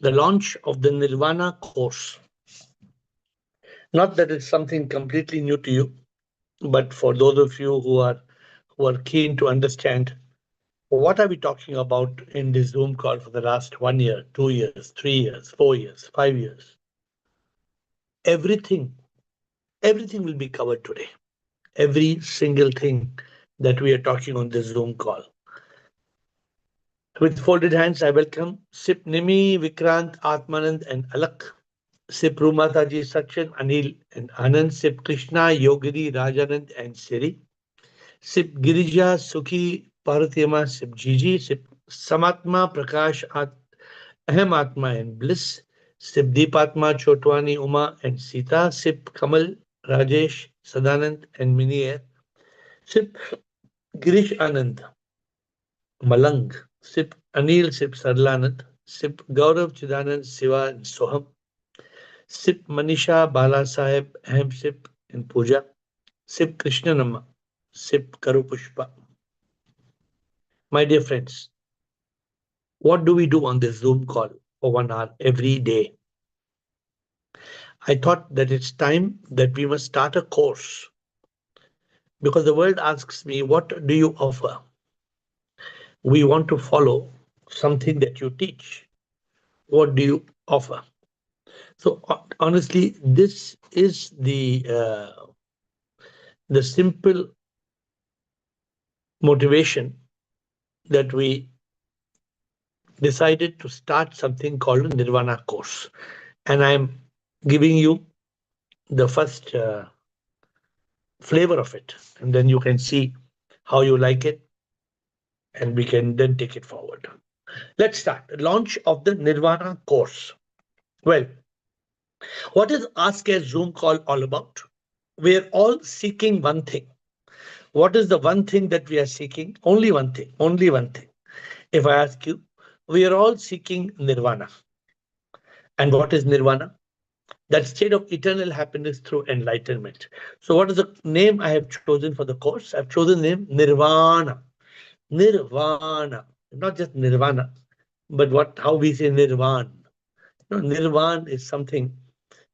the launch of the Nirvana course. Not that it's something completely new to you, but for those of you who are keen to understand what are we talking about in this Zoom call for the last 1 year, 2 years, 3 years, 4 years, 5 years, everything, everything will be covered today. Every single thing that we are talking on this Zoom call. With folded hands, I welcome Sip Nimi, Vikrant, Atmanand, and Alak. Sip Rumataji, Sachin, Anil, and Anand. Sip Krishna, Yogiri, Rajanand, and Siri. Sip Girija, Sukhi, Paratyama, Sip Gigi. Sip Samatma, Prakash, Aham Atma, and Bliss. Sip Deepatma, Chotwani, Uma, and Sita. Sip Kamal, Rajesh, Sadanand, and Mini Air. Sip Girish Anand, Malang. Sip Anil, Sip Sarlanand. Sip Gaurav Chidanand, Siva, and Soham. Sip Manisha, Bala Sahib, Ahem Sip, and Puja. Sip Krishnanamma. Sip Karu Pushpa. My dear friends, what do we do on this Zoom call for 1 hour every day? I thought that it's time that we must start a course, because the world asks me, what do you offer? We want to follow something that you teach. What do you offer? So honestly, this is the simple motivation that we decided to start something called a Nirvana course. And I'm giving you the first flavor of it. And then you can see how you like it. And we can then take it forward. Let's start. Launch of the Nirvana course. Well, what is Ask a Zoom call all about? We're all seeking one thing. What is the one thing that we are seeking? Only one thing. Only one thing. If I ask you, we are all seeking Nirvana. And what is Nirvana? That state of eternal happiness through enlightenment. So what is the name I have chosen for the course? I've chosen the name Nirvana. Nirvana. Not just Nirvana, but how we say Nirvana. Nirvana is something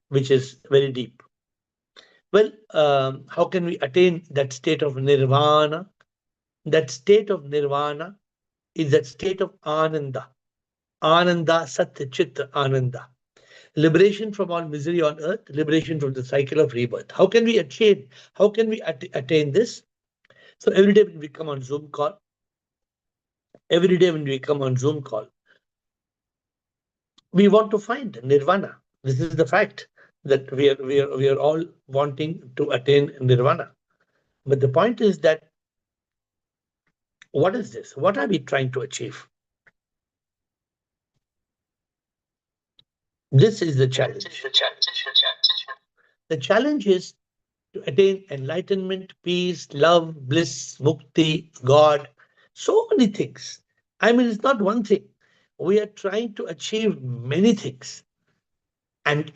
which is very deep. Well, how can we attain that state of Nirvana? That state of Nirvana is that state of Ananda. Ananda, Satya Chitra Ananda. Liberation from all misery on earth, liberation from the cycle of rebirth. How can we attain? How can we attain this? So every day when we come on Zoom call, we want to find Nirvana. This is the fact that we are all wanting to attain Nirvana. But the point is that what is this? What are we trying to achieve? This is the challenge. The challenge is to attain enlightenment, peace, love, bliss, mukti, God, so many things. I mean, it's not one thing. We are trying to achieve many things. And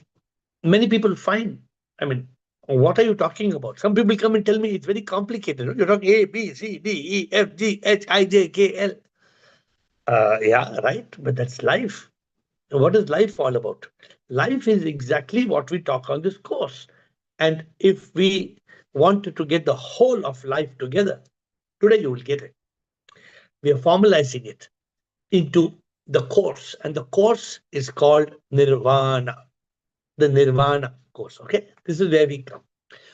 many people find, I mean, what are you talking about? Some people come and tell me it's very complicated. You're talking A, B, C, D, E, F, G, H, I, J, K, L. Yeah, right. But that's life. What is life all about? Life is exactly what we talk on this course. And if we wanted to get the whole of life together, today you will get it. We are formalizing it into the course, and the course is called Nirvana. The Nirvana course. Okay, this is where we come.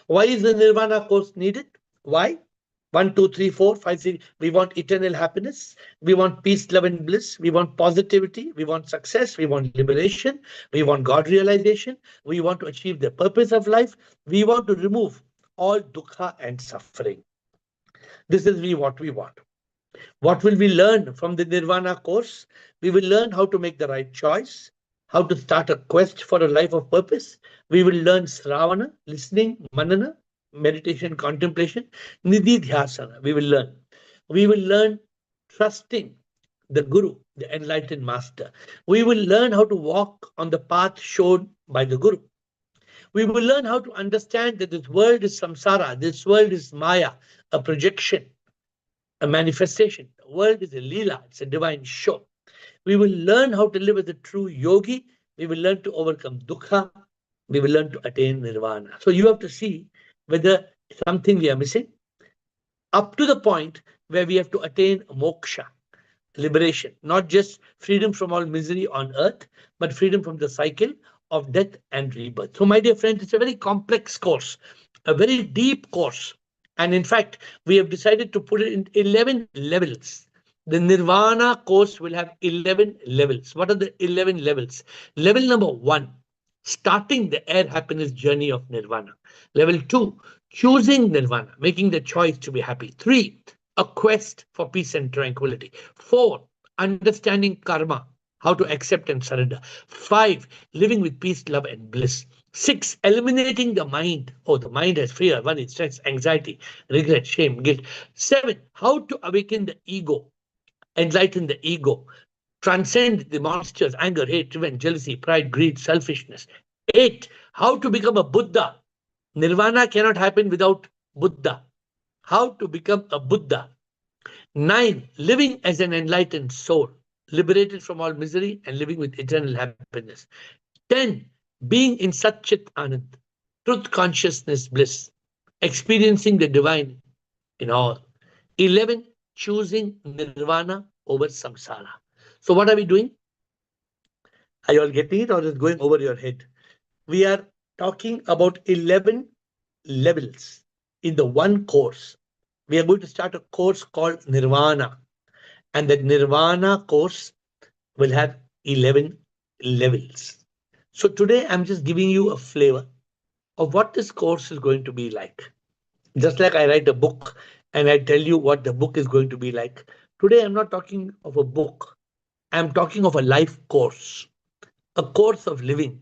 Why is the Nirvana course needed? Why? 1, 2, 3, 4, 5, 6. We want eternal happiness. We want peace, love, and bliss. We want positivity. We want success. We want liberation. We want God realization. We want to achieve the purpose of life. We want to remove all dukkha and suffering. This is what we want. What will we learn from the Nirvana course? We will learn how to make the right choice, how to start a quest for a life of purpose. We will learn Sravana, listening, Manana, meditation, contemplation, Nidhi Dhyasana. We will learn. We will learn trusting the Guru, the enlightened master. We will learn how to walk on the path shown by the Guru. We will learn how to understand that this world is samsara, this world is maya, a projection, a manifestation. The world is a lila, it's a divine show. We will learn how to live as a true yogi. We will learn to overcome dukkha. We will learn to attain nirvana. So you have to see whether something we are missing up to the point where we have to attain moksha, liberation, not just freedom from all misery on earth, but freedom from the cycle of death and rebirth. So, my dear friends, it's a very complex course, a very deep course. And in fact, we have decided to put it in 11 levels. The Nirvana course will have 11 levels. What are the 11 levels? Level number one, starting the air happiness journey of Nirvana. Level two, choosing Nirvana, making the choice to be happy. Three, a quest for peace and tranquility. Four, understanding karma, how to accept and surrender. Five, living with peace, love, and bliss. Six, eliminating the mind. Oh, the mind has fear, worry, stress, anxiety, regret, shame, guilt. Seven, how to awaken the ego, enlighten the ego, transcend the monsters, anger, hate, revenge, jealousy, pride, greed, selfishness. Eight, how to become a Buddha. Nirvana cannot happen without Buddha. How to become a Buddha. Nine, living as an enlightened soul, liberated from all misery and living with eternal happiness. 10, being in Satchit Anand, truth consciousness bliss, experiencing the divine in all. 11, choosing nirvana over samsara. So, what are we doing? Are you all getting it or is it going over your head? We are talking about 11 levels in the one course. We are going to start a course called Nirvana, and that Nirvana course will have 11 levels. So today I'm just giving you a flavor of what this course is going to be like. Just like I write a book and I tell you what the book is going to be like. Today I'm not talking of a book. I'm talking of a life course, a course of living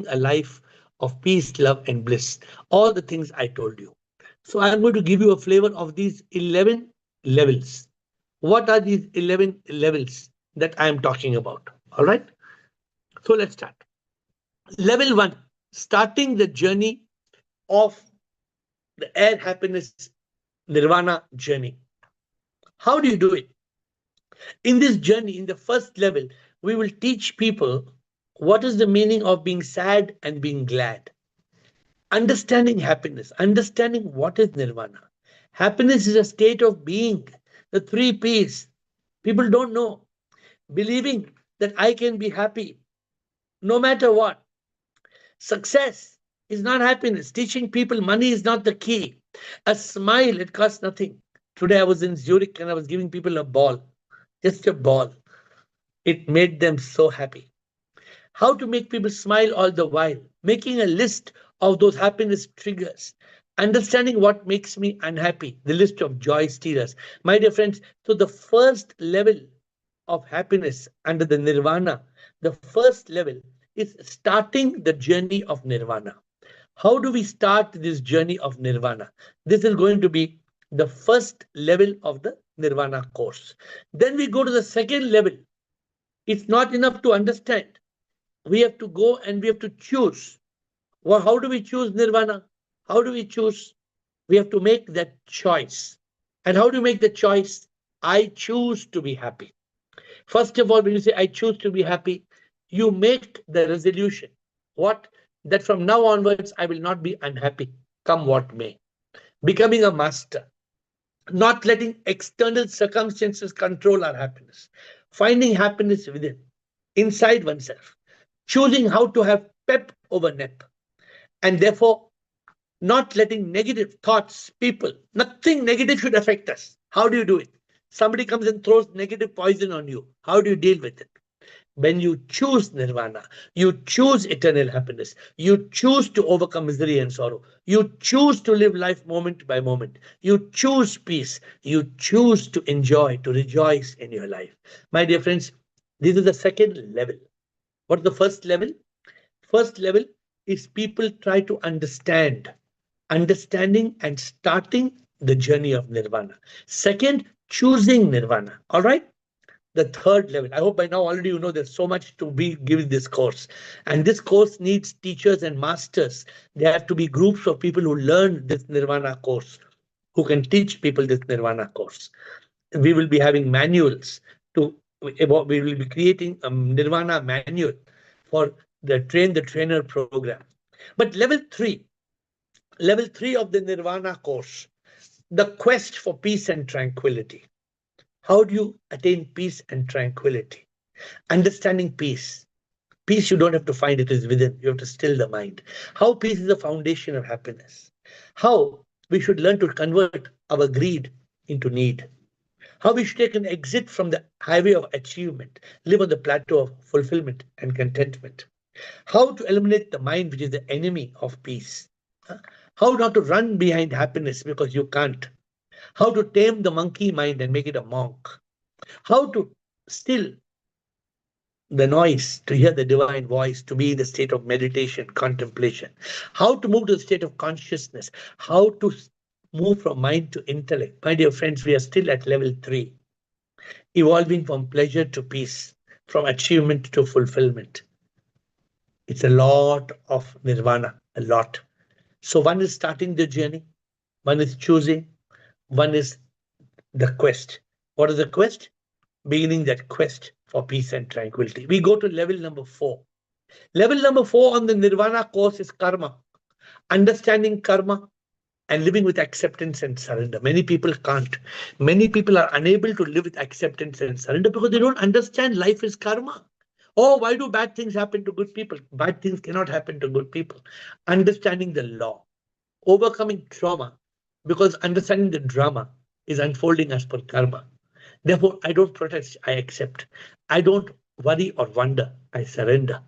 a life of peace, love, and bliss. All the things I told you. So I'm going to give you a flavor of these 11 levels. What are these 11 levels that I am talking about? All right. So let's start. Level one, starting the journey of the air happiness nirvana journey. How do you do it? In this journey, in the first level, we will teach people what is the meaning of being sad and being glad. Understanding happiness, understanding what is nirvana. Happiness is a state of being, the three P's. People don't know. Believing that I can be happy no matter what. Success is not happiness. Teaching people money is not the key. A smile, it costs nothing. Today I was in Zurich and I was giving people a ball, just a ball. It made them so happy. How to make people smile all the while, making a list of those happiness triggers, understanding what makes me unhappy, the list of joy stealers. My dear friends, so the first level of happiness under the nirvana, the first level is starting the journey of nirvana. How do we start this journey of nirvana? This is going to be the first level of the nirvana course. Then we go to the second level. It's not enough to understand. We have to go and we have to choose. Well, how do we choose nirvana? How do we choose? We have to make that choice. And how do you make the choice? I choose to be happy. First of all, when you say, I choose to be happy, you make the resolution. What? That from now onwards, I will not be unhappy, come what may. Becoming a master, not letting external circumstances control our happiness. Finding happiness within, inside oneself. Choosing how to have pep over nep. And therefore, not letting negative thoughts, people, nothing negative should affect us. How do you do it? Somebody comes and throws negative poison on you. How do you deal with it? When you choose nirvana, you choose eternal happiness, you choose to overcome misery and sorrow, you choose to live life moment by moment, you choose peace, you choose to enjoy, to rejoice in your life. My dear friends, this is the second level. What's the first level? First level is people try to understand, understanding and starting the journey of nirvana. Second, choosing nirvana. All right. The third level. I hope by now already you know there's so much to be given this course. And this course needs teachers and masters. There have to be groups of people who learn this Nirvana course, who can teach people this Nirvana course. We will be having manuals to We will be creating a Nirvana manual for the Train the Trainer program. But level three of the Nirvana course, the quest for peace and tranquility. How do you attain peace and tranquility? Understanding peace. Peace, you don't have to find it is within. You have to still the mind. How peace is the foundation of happiness. How we should learn to convert our greed into need. How we should take an exit from the highway of achievement, live on the plateau of fulfillment and contentment. How to eliminate the mind, which is the enemy of peace. How not to run behind happiness because you can't. How to tame the monkey mind and make it a monk. How to still the noise, to hear the divine voice, to be in the state of meditation, contemplation. How to move to the state of consciousness. How to move from mind to intellect. My dear friends, we are still at level three, evolving from pleasure to peace, from achievement to fulfillment. It's a lot of nirvana, a lot. So one is starting the journey, one is choosing, one is the quest. What is the quest? Beginning that quest for peace and tranquility. We go to level number four. Level number four on the Nirvana course is karma. Understanding karma and living with acceptance and surrender. Many people can't. Many people are unable to live with acceptance and surrender because they don't understand life is karma. Oh, why do bad things happen to good people? Bad things cannot happen to good people. Understanding the law, overcoming trauma, because understanding the drama is unfolding as per karma. Therefore, I don't protest, I accept. I don't worry or wonder, I surrender.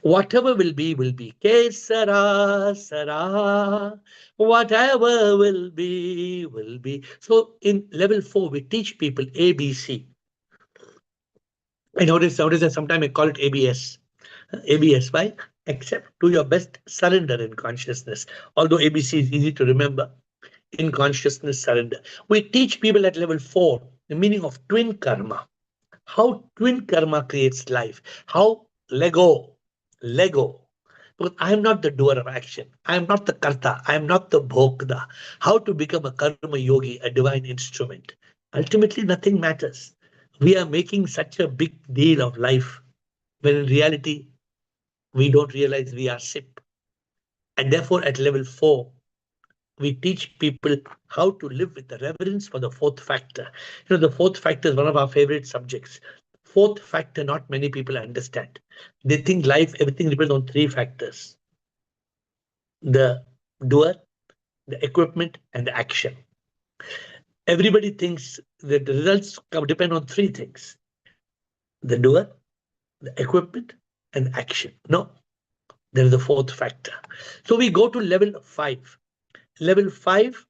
Whatever will be, will be. Kesara, Sara. Whatever will be, will be. So in level four, we teach people ABC. I notice that sometimes I call it ABS. ABS, why? Accept, do your best, surrender in consciousness. Although ABC is easy to remember, in consciousness, surrender. We teach people at level four the meaning of twin karma. How twin karma creates life. How Lego. Because I am not the doer of action. I am not the karta. I am not the bhokta. How to become a karma yogi, a divine instrument. Ultimately, nothing matters. We are making such a big deal of life when in reality, we don't realize we are SIP. And therefore, at level four, we teach people how to live with the reverence for the fourth factor. The fourth factor is one of our favorite subjects. Fourth factor, not many people understand. They think life, everything depends on three factors: the doer, the equipment, and the action. Everybody thinks that the results depend on three things: the doer, the equipment, and action. No, there is a fourth factor. So we go to level five. Level five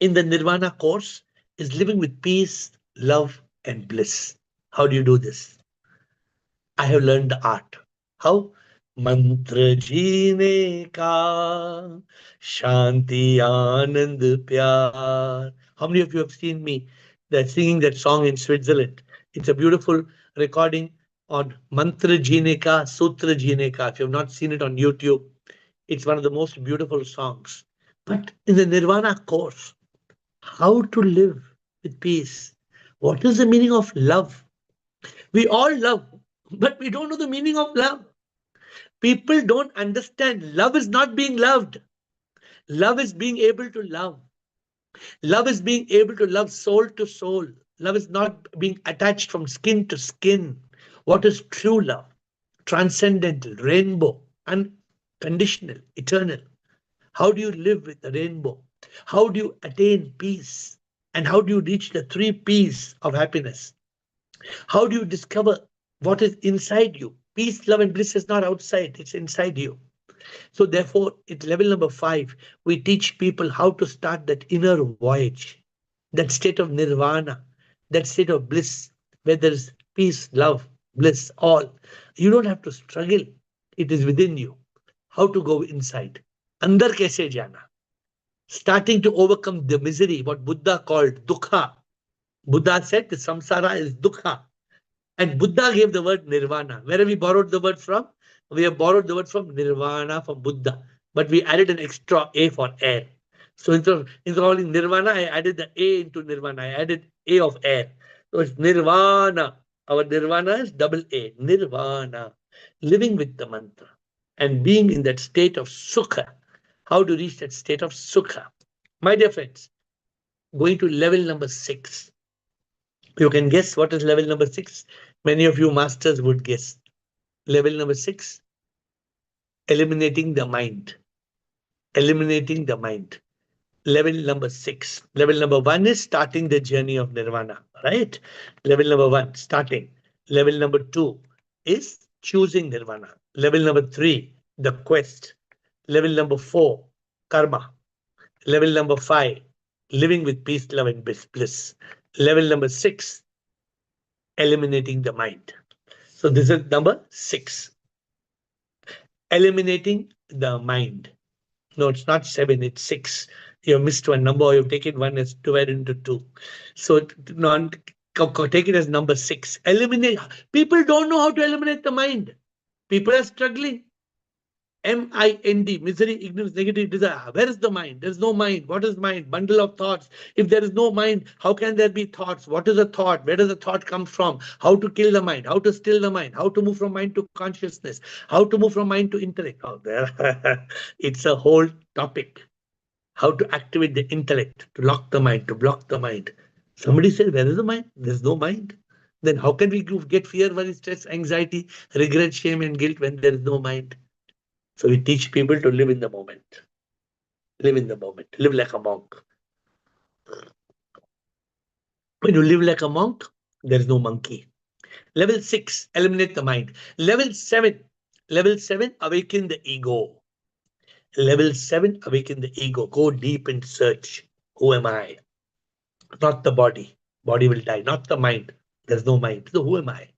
in the Nirvana course is living with peace, love, and bliss. How do you do this? I have learned the art. How? Mantra jeene ka, Shanti Anand Pyar. How many of you have seen me singing that song in Switzerland? It's a beautiful recording on Mantra jeene ka, Sutra jeene ka. If you have not seen it on YouTube, it's one of the most beautiful songs. But in the Nirvana course, how to live with peace. What is the meaning of love? We all love, but we don't know the meaning of love. People don't understand. Love is not being loved. Love is being able to love. Love is being able to love soul to soul. Love is not being attached from skin to skin. What is true love? Transcendental, rainbow, unconditional, eternal. How do you live with the rainbow? How do you attain peace? And how do you reach the three P's of happiness? How do you discover what is inside you? Peace, love, and bliss is not outside, it's inside you. So, therefore, at level number five, we teach people how to start that inner voyage, that state of nirvana, that state of bliss, where there is peace, love, bliss, all. You don't have to struggle, it is within you. How to go inside? Andar kaise jana? Starting to overcome the misery, what Buddha called dukha. Buddha said the samsara is dukha. And Buddha gave the word nirvana. Where have we borrowed the word from? We have borrowed the word from nirvana from Buddha, but we added an extra A for air. So instead of calling nirvana, I added the A into nirvana. I added A of air. So it's Nirvana. Our Nirvana is double A, Nirvana. Living with the mantra and being in that state of Sukha. How to reach that state of Sukha? My dear friends, going to level number 6. You can guess what is level number 6. Many of you masters would guess. Level number 6, eliminating the mind. Eliminating the mind. Level number 6. Level number 1 is starting the journey of Nirvana, right? Level number 1, starting. Level number 2 is choosing Nirvana. Level number 3, the quest. Level number 4, karma. Level number 5, living with peace, love, and bliss. Level number 6, eliminating the mind. So this is number 6, eliminating the mind. No, it's not 7, it's 6. You have missed one number, or you've taken one as divided into 2. So take it as number 6. Eliminate. People don't know how to eliminate the mind. People are struggling. MIND, misery, ignorance, negative desire. Where is the mind? There's no mind. What is mind? Bundle of thoughts. If there is no mind, how can there be thoughts? What is a thought? Where does a thought come from? How to kill the mind? How to still the mind? How to move from mind to consciousness? How to move from mind to intellect? Oh, there. It's a whole topic. How to activate the intellect, to lock the mind, to block the mind. Somebody said, where is the mind? There's no mind. Then how can we get fear, worry, stress, anxiety, regret, shame, and guilt when there is no mind? So we teach people to live in the moment. Live in the moment. Live like a monk. When you live like a monk, there is no monkey. Level 6, eliminate the mind. Level 7, awaken the ego. Level 7, awaken the ego. Go deep and search. Who am I? Not the body. Body will die. Not the mind. There's no mind. So who am I?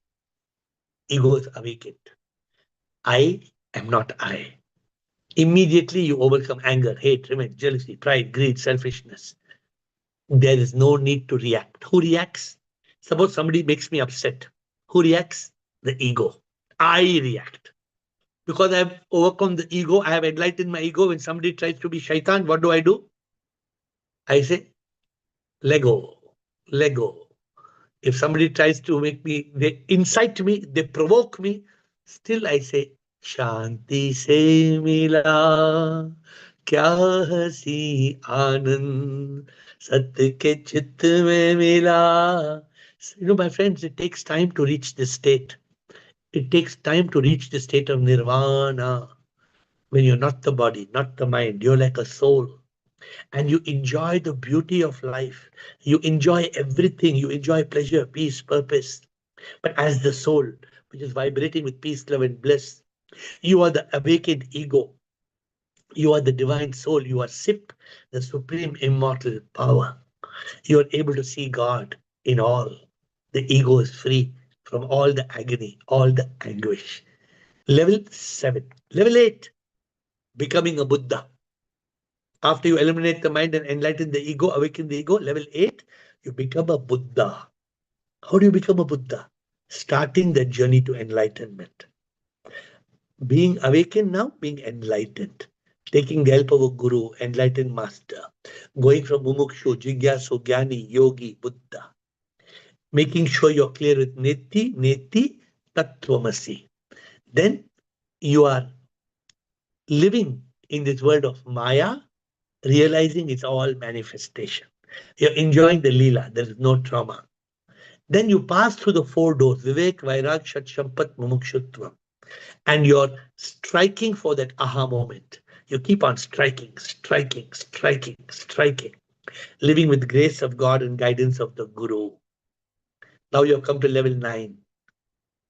Ego is awakened. I am not I. Immediately you overcome anger, hate, revenge, jealousy, pride, greed, selfishness. There is no need to react. Who reacts? Suppose somebody makes me upset. Who reacts? The ego. I react. Because I have overcome the ego, I have enlightened my ego. When somebody tries to be shaitan, what do? I say, Lego, Lego. If somebody tries to make me, they incite me, they provoke me, still I say, Shanti se mila, kya hasi anand, satya ke chit mein mila. You know, my friends, it takes time to reach this state. It takes time to reach the state of nirvana. When you're not the body, not the mind, you're like a soul. And you enjoy the beauty of life. You enjoy everything. You enjoy pleasure, peace, purpose. But as the soul, which is vibrating with peace, love, and bliss, you are the awakened ego. You are the divine soul. You are SIP, the supreme immortal power. You are able to see God in all. The ego is free from all the agony, all the anguish. Level 7. Level 8, becoming a Buddha. After you eliminate the mind and enlighten the ego, awaken the ego, level 8, you become a Buddha. How do you become a Buddha? Starting the journey to enlightenment. Being awakened now, being enlightened. Taking the help of a guru, enlightened master. Going from mumukshu, jigyasu, jnani, yogi, Buddha. Making sure you're clear with neti, neti, tattvamasi. Then you are living in this world of Maya, realizing it's all manifestation. You're enjoying the Leela, there is no trauma. Then you pass through the 4 doors, Vivek, Vairag, Shat, Shampat, Mumukshutvam, and you're striking for that aha moment. You keep on striking, striking, striking, striking, living with grace of God and guidance of the Guru. Now you have come to level 9,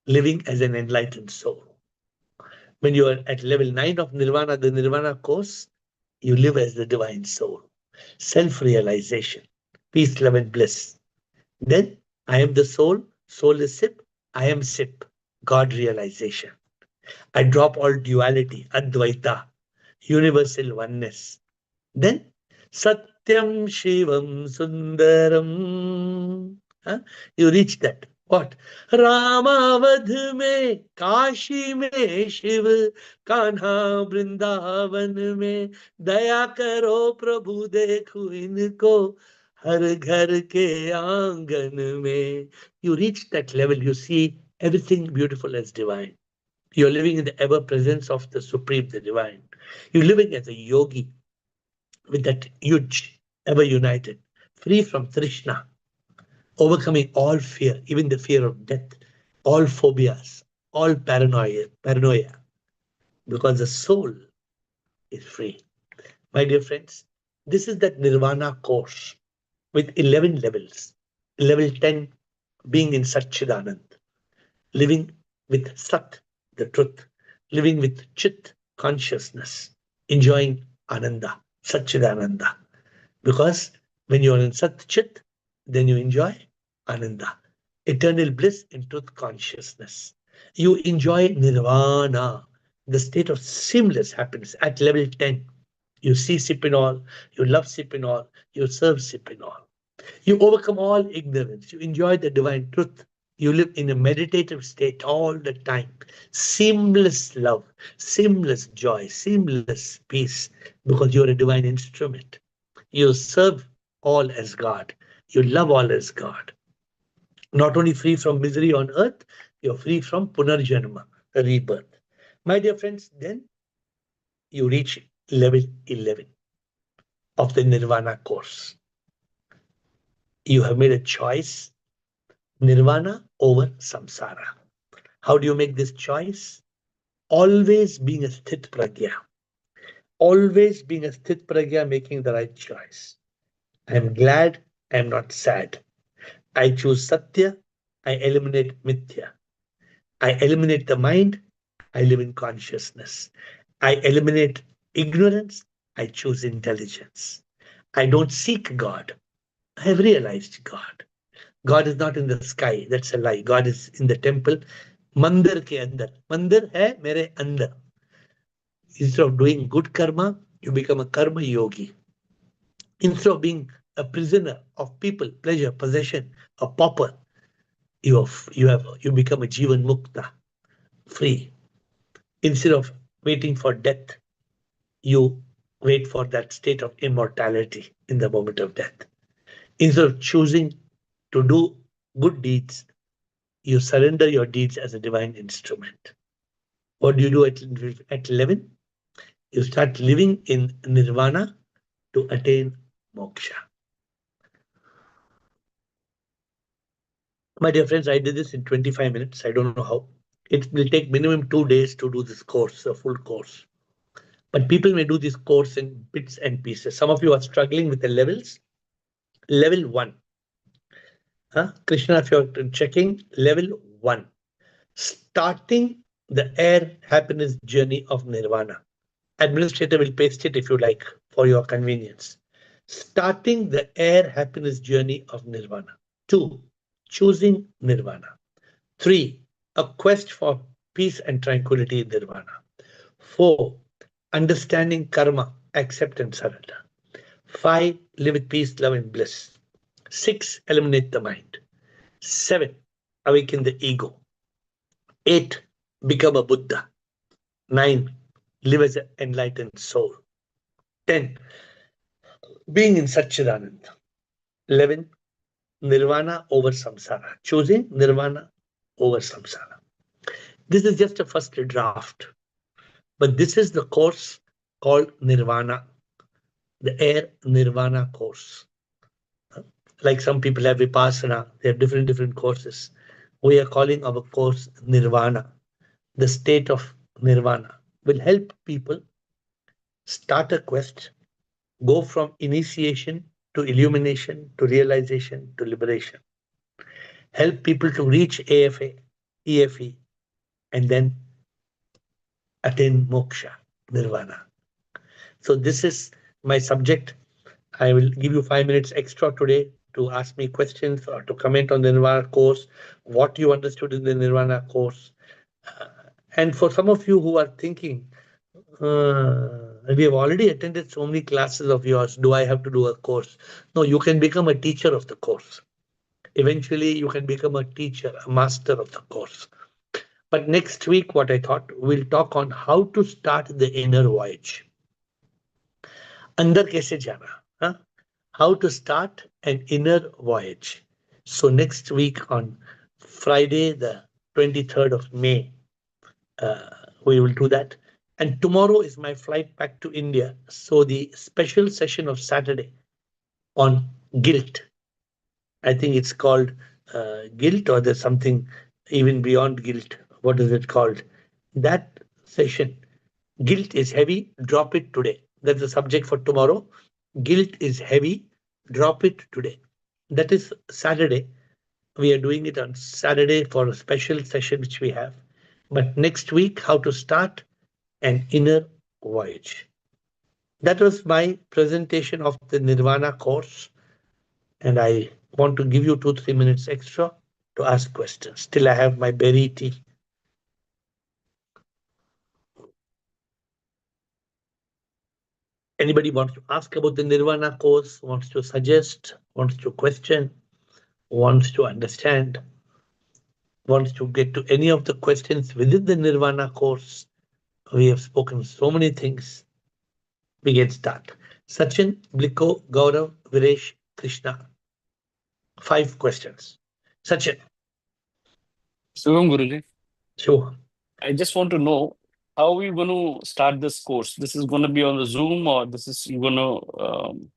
living as an enlightened soul. When you are at level 9 of Nirvana, the Nirvana Course, you live as the divine soul. Self-realization, peace, love, and bliss. Then I am the soul, soul is SIP, I am SIP, God realization. I drop all duality, Advaita, universal oneness. Then Satyam Shivam Sundaram. Huh? You reach that. What? Ramavadh में काशी में शिव कान्हा वृंदावन में दया करो प्रभु देखो इनको हर घर के आंगन में. You reach that level, you see everything beautiful as divine. You're living in the ever presence of the Supreme, the Divine. You're living as a yogi with that huge, ever united, free from Trishna, overcoming all fear, even the fear of death, all phobias, all paranoia, because the soul is free. My dear friends, this is that Nirvana course with 11 levels. Level 10 being in Satchidanand, living with Sat, the truth, living with Chit, consciousness, enjoying Ananda, Satchidananda. Because when you are in Sat Chit, then you enjoy Ananda, eternal bliss in truth consciousness. You enjoy Nirvana, the state of seamless happiness at level 10. You see Sipinol, you love Sipinol, you serve Sipinol. You overcome all ignorance. You enjoy the divine truth. You live in a meditative state all the time. Seamless love, seamless joy, seamless peace, because you're a divine instrument. You serve all as God. You love all as God. Not only free from misery on earth, you're free from punarjanma, rebirth. My dear friends, then you reach level 11 of the Nirvana course. You have made a choice, Nirvana over samsara. How do you make this choice? Always being a sthit pragya. Always being a sthit pragya, making the right choice. I am glad, I am not sad. I choose satya, I eliminate mithya. I eliminate the mind, I live in consciousness. I eliminate ignorance, I choose intelligence. I don't seek God. I have realized God. God is not in the sky. That's a lie. God is in the temple. Mandir ke andar. Mandir hai mere andar. Instead of doing good karma, you become a karma yogi. Instead of being a prisoner of people, pleasure, possession, a pauper, you become a jivan mukta, free. Instead of waiting for death, you wait for that state of immortality in the moment of death. Instead of choosing to do good deeds, you surrender your deeds as a divine instrument. What do you do at 11? You start living in nirvana to attain moksha. My dear friends, I did this in 25 minutes. I don't know how. It will take minimum 2 days to do this course, a full course. But people may do this course in bits and pieces. Some of you are struggling with the levels. Level 1. Krishna, if you're checking, level 1. Starting the AiR happiness journey of Nirvana. Administrator will paste it if you like for your convenience. Starting the AiR happiness journey of Nirvana. 2. Choosing Nirvana. 3. A quest for peace and tranquility in Nirvana. 4. Understanding karma, accept and surrender. 5. Live with peace, love, and bliss. 6. Eliminate the mind. 7. Awaken the ego. 8. Become a Buddha. 9. Live as an enlightened soul. 10. Being in Satchidanand. 11. Nirvana over samsara. Choosing Nirvana over samsara. This is just a first draft, but this is the course called Nirvana, the AiR Nirvana course. Like some people have Vipassana, they have different courses. We are calling our course Nirvana. The state of Nirvana will help people start a quest, go from initiation to illumination to realization to liberation. Help people to reach AFA, EFE, and then attain moksha, nirvana. So this is my subject. I will give you 5 minutes extra today to ask me questions or to comment on the Nirvana course, what you understood in the Nirvana course. And for some of you who are thinking, we have already attended so many classes of yours, do I have to do a course? No, you can become a teacher of the course. Eventually, you can become a teacher, a master of the course. But next week, what I thought, we'll talk on how to start the inner voyage. अंदर कैसे जाना, हाँ? how to start an inner voyage. So next week on Friday, the 23rd of May, uh, we will do that. And tomorrow is my flight back to India. So the special session of Saturday on guilt, I think it's called guilt, or there's something even beyond guilt. What is it called? That session, guilt is heavy, drop it today. That's the subject for tomorrow. Guilt is heavy, drop it today. That is Saturday. We are doing it on Saturday for a special session which we have. But next week, how to start an inner voyage. That was my presentation of the Nirvana course. And I want to give you 2 3 minutes extra to ask questions. Still, I have my berry tea. Anybody wants to ask about the Nirvana course, wants to suggest, wants to question, wants to understand, wants to get to any of the questions within the Nirvana course. We have spoken so many things. We get start. Sachin, Bliko, Gaurav, Viresh, Krishna. 5 questions. Sachin, Shivam Guruji, sure. I just want to know how are you going to start this course? This is going to be on the Zoom, or this is you going to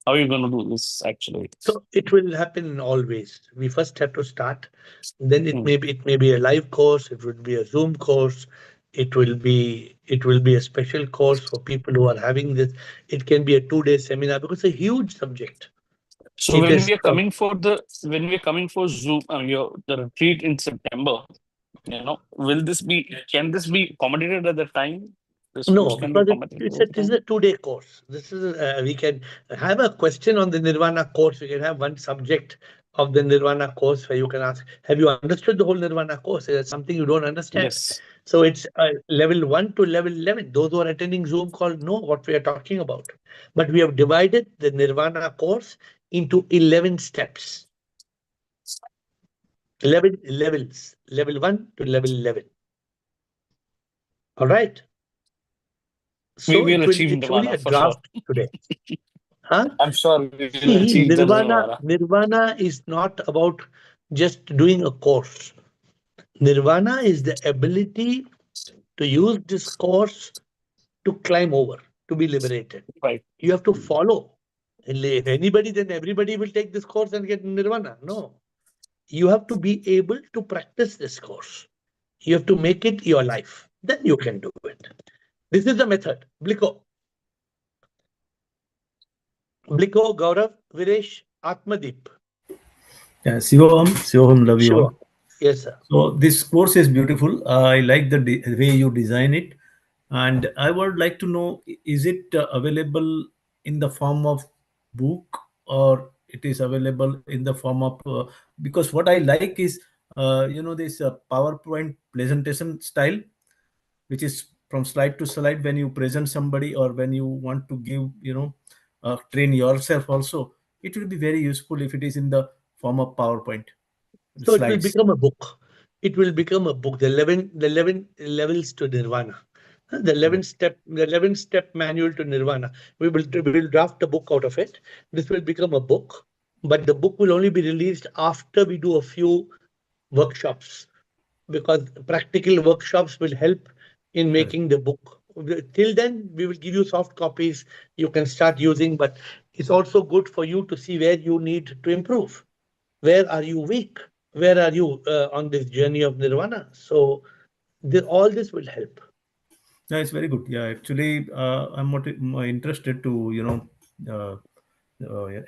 how are you going to do this actually? So it will happen in all ways. We first have to start. Then Hmm. it may be a live course. It would be a Zoom course. It will be a special course for people who are having this. It can be a 2 day seminar because it's a huge subject. So It when is we are coming for Zoom, the retreat in September, will this be can this be accommodated at the time? This course No, can be because accommodated at the this is time. a 2 day course. This is we can have a question on the Nirvana course. We can have one subject of the Nirvana course where you can ask, "Have you understood the whole Nirvana course? Is there something you don't understand?" Yes. So it's level 1 to level 11. Those who are attending Zoom call know what we are talking about. But we have divided the Nirvana course into 11 steps, 11 levels, level 1 to level 11. All right. We So will achieve it's only Nirvana a for sure. draft today. Huh? I'm sure we will See, achieve the Nirvana, Nirvana. Nirvana is not about just doing a course. Nirvana is the ability to use this course to climb over, to be liberated. Right. You have to follow. If anybody, then everybody will take this course and get Nirvana. No. You have to be able to practice this course. You have to make it your life. Then you can do it. This is the method. Bliko, Gaurav, Viresh, Atmadeep. Yeah, Shivam, love you Sure. all. Yes, sir. So this course is beautiful. I like the way you design it, and I would like to know: is it available in the form of book, or it is available in the form of? Because what I like is, this PowerPoint presentation style, which is from slide to slide when you present somebody or when you want to give, train yourself also. It will be very useful if it is in the form of PowerPoint So it will slides. become a book. It will become a book. The 11 levels to Nirvana. The 11 step manual to Nirvana. We will draft a book out of it. This will become a book, but the book will only be released after we do a few workshops, because practical workshops will help in Correct. making the book. Till then, we will give you soft copies you can start using, but it's also good for you to see where you need to improve. Where are you weak? Where are you on this journey of Nirvana? So all this will help. Yeah, it's very good. Yeah, actually, I'm more interested to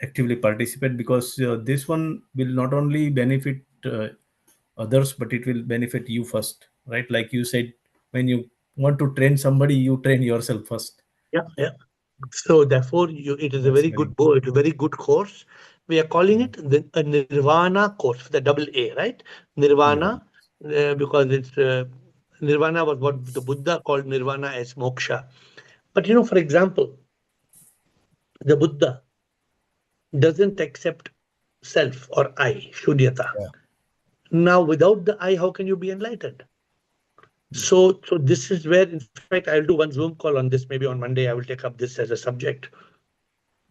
actively participate, because this one will not only benefit others, but it will benefit you first, right? Like you said, when you want to train somebody, you train yourself first. Yeah, yeah. So therefore, it is a That's very very good good. it's a very good course. We are calling it a Nirvana course, the double A, right? Yeah. Nirvana, because it's Nirvana was what the Buddha called Nirvana as moksha. But for example, the Buddha doesn't accept self or I, Shunyata. Yeah. Now, without the I, how can you be enlightened? So this is where, in fact, I'll do one Zoom call on this. Maybe on Monday, I will take up this as a subject.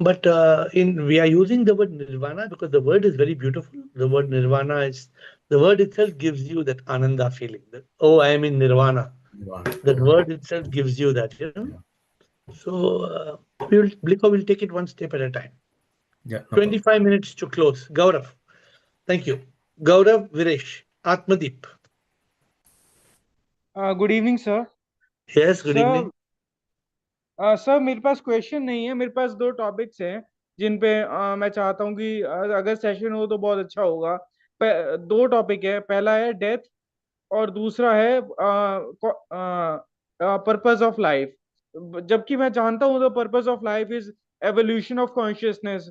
But we are using the word nirvana because the word is very beautiful. The word nirvana is the word itself gives you that ananda feeling. That oh, I am in nirvana. That word itself gives you that, you know. Yeah. So Bliko will take it one step at a time. Yeah, no problem. 25 minutes to close. Gaurav, thank you. Gaurav Viresh, Atmadeep. Good evening sir. Yes, good sir evening. Sir मेरे पास question नहीं है, मेरे पास दो topics हैं जिन पे मैं चाहता हूँ कि अगर सेशन हो तो बहुत अच्छा होगा. दो टॉपिक है, पहला है डेथ और दूसरा है पर्पस ऑफ लाइफ. जबकि मैं जानता हूँ the purpose of life is evolution of consciousness,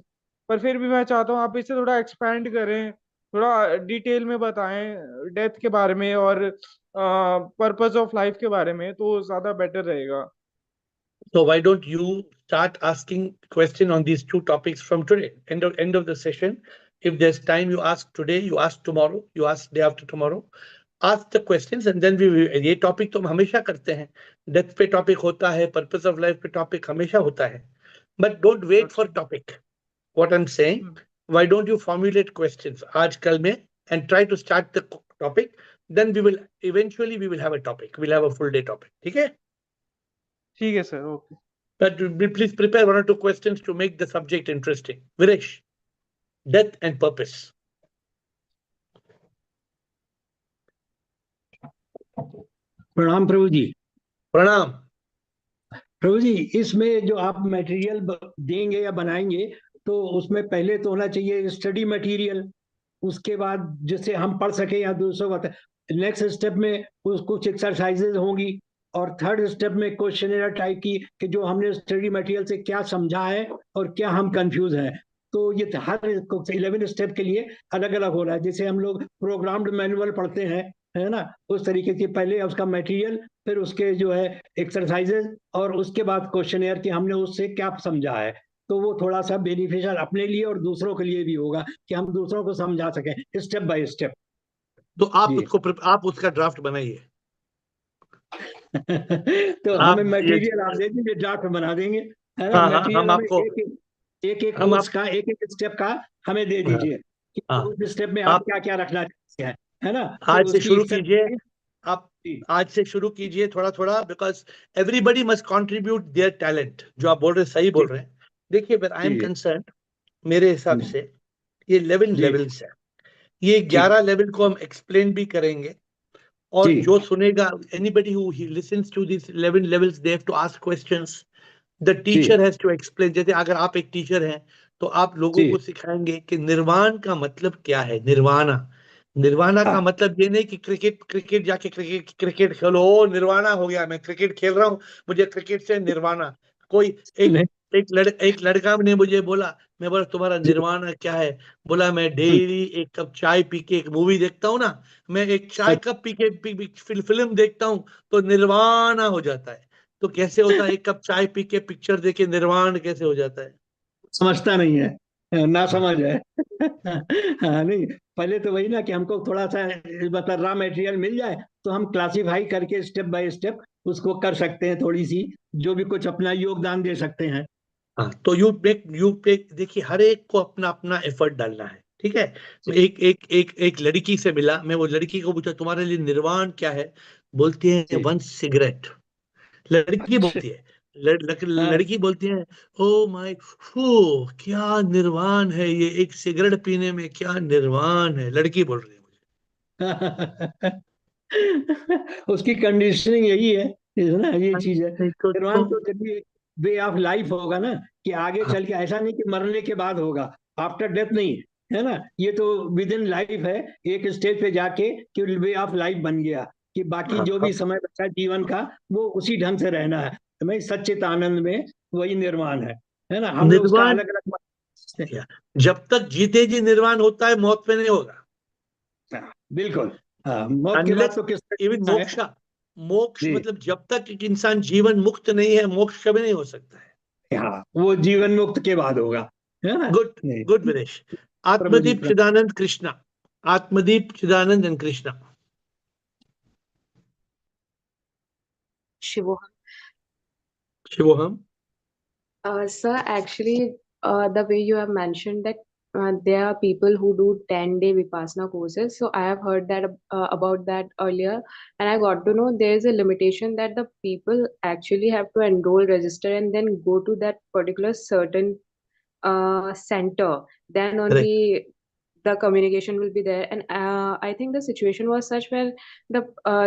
पर फिर भी मैं चाहता हूँ आप इसे थोड़ा एक्सपैंड करें, थोड़ा डिटेल में बताएं डेथ के बारे में और पर्पस ऑफ लाइफ के बारे में, तो ज्यादा बेटर रहेगा. So why don't you start asking question on these two topics from today? End of the session. If there's time, you ask today, you ask tomorrow, you ask day after tomorrow. Ask the questions and then ये topic तो हम हमेशा करते हैं. Death पे topic होता है, purpose of life पे टॉपिक हमेशा होता है. But don't wait for topic. What I'm saying, why don't you formulate questions आज कल में and try to start the topic. Then we will have a topic. We'll have a full day topic. ठीक है? ठीक है sir, okay. But please prepare one or two questions to make the subject interesting. Viresh, death and purpose. प्रणाम प्रभु जी. Pranam. प्रभु जी, इसमें जो आप material देंगे या बनाएंगे तो उसमें पहले तो होना चाहिए स्टडी मटेरियल, उसके बाद जिससे हम पढ़ सके या दूसरों को. नेक्स्ट स्टेप में कुछ एक्सरसाइजेज होंगी और थर्ड स्टेप में क्वेश्चन टाइप की कि जो हमने स्टडी मटेरियल से क्या समझा है और क्या हम कंफ्यूज हैं. तो ये हर 11 स्टेप के लिए अलग अलग हो रहा है. जैसे हम लोग प्रोग्राम्ड मैनुअल पढ़ते हैं, है ना, उस तरीके से पहले उसका मटेरियल, फिर उसके जो है एक्सरसाइजेज और उसके बाद क्वेश्चन कि हमने उससे क्या समझा है. तो वो थोड़ा सा बेनिफिशियल अपने लिए और दूसरों के लिए भी होगा कि हम दूसरों को समझा सकें स्टेप बाय स्टेप. तो जी. आप उसका ड्राफ्ट बनाइए. तो हमें आप ये मटेरियल आप दे दीजिए, ड्राफ्ट बना देंगे, है ना. हाँ हाँ मटेरियल हमें एक हम कोर्स आप का एक स्टेप का हमें दे हाँ दीजिए कि हाँ उस स्टेप में आप आप क्या क्या रखना चाहते हैं, है ना. फिर आज से उसकी शुरू कीजिए. एक्सरसाइज. आप आज से शुरू कीजिए थोड़ा थोड़ा because everybody must contribute their talent. जो आप बोल रहे हैं सही बोल जी. रहे हैं. देखिए बट आई एम जी. कंसर्न. मेरे हिसाब से ये 11 जी. लेवल्स है. ये ठीक. 11 लेवल को हम एक्सप्लेन भी करेंगे. और जी. जो सुनेगा anybody who he listens to these 11 levels they have to ask questions. The ji. teacher has to explain. जैसे अगर आप एक टीचर हैं तो आप लोगों जी. को सिखाएंगे कि निर्वाण का मतलब क्या है. निर्वाणा निर्वाणा का हाँ. मतलब ये नहीं कि क्रिकेट क्रिकेट जाके क्रिकेट क्रिकेट खेलो. ओ निर्वाणा हो गया, मैं क्रिकेट खेल रहा हूँ, मुझे क्रिकेट से निर्वाणा. कोई एक नहीं. एक लड़का ने मुझे बोला, मैं बोला तुम्हारा जी. निर्वाणा क्या है. बोला मैं हम्म. डेली एक कप चाय पी के एक मूवी देखता हूँ ना, मैं एक चाय कप पी के फिल्म देखता हूँ तो निर्वाणा हो जाता है. तो कैसे होता है, एक कप चाय पी के पिक्चर देखे निर्वाण कैसे हो जाता है. समझता नहीं है, ना हाँ. समझ है. हाँ, नहीं, पहले तो वही ना कि हमको थोड़ा सा मतलब रॉ मटेरियल मिल जाए तो हम क्लासिफाई करके स्टेप बाय स्टेप उसको कर सकते हैं, थोड़ी सी जो भी कुछ अपना योगदान दे सकते हैं. हाँ, तो यू पेक देखिए हर एक को अपना अपना एफर्ट डालना है. ठीक है. मैं एक लड़की से मिला. मैं वो लड़की को पूछा तुम्हारे लिए निर्वाण क्या है. बोलती है जी. One cigarette. लड़की अच्छा. बोलती है. हाँ. लड़की बोलती है ओ माय फू क्या निर्वाण है ये, एक सिगरेट पीने में क्या निर्वाण है. लड़की बोल रही है मुझे. उसकी कंडीशनिंग यही है ना, ये चीज है. नहीं निर्वाण तो चलिए वे ऑफ लाइफ होगा ना, कि आगे हाँ चल के ऐसा नहीं कि मरने के बाद होगा, आफ्टर डेथ नहीं, है ना. ये तो विद इन लाइफ है, एक स्टेज पे जाके कि वे ऑफ लाइफ बन गया कि बाकी हाँ जो हाँ. भी समय बचा जीवन का वो उसी ढंग से रहना है. तो मैं सच्चित आनंद में वही निर्वाण है ना. हम लोग उसका निर्वाण अलग अलग. या, जब तक जीते जी निर्वाण होता है, मौत में नहीं होगा. बिल्कुल. हाँ, मौत के बाद अनलेस तो किस इवन तरह है. मोक्ष. मोक्ष जी. मतलब जब तक एक इंसान जीवन मुक्त नहीं है, मोक्ष कभी नहीं हो सकता है. हाँ, वो जीवन मुक्त के बाद होगा, है ना. गुड. नहीं. Good Vinesh. Prabhu ji. Atmadeep Chidanand Krishna. Atmadeep Chidanand and Krishna. Shivoham. Shivoham. Sir, actually, the way you have mentioned that there are people who do 10-day Vipassana courses. So I have heard that about that earlier, and I got to know there is a limitation that the people actually have to enroll, register, and then go to that particular certain center. Then Correct. only the communication will be there. And I think the situation was such where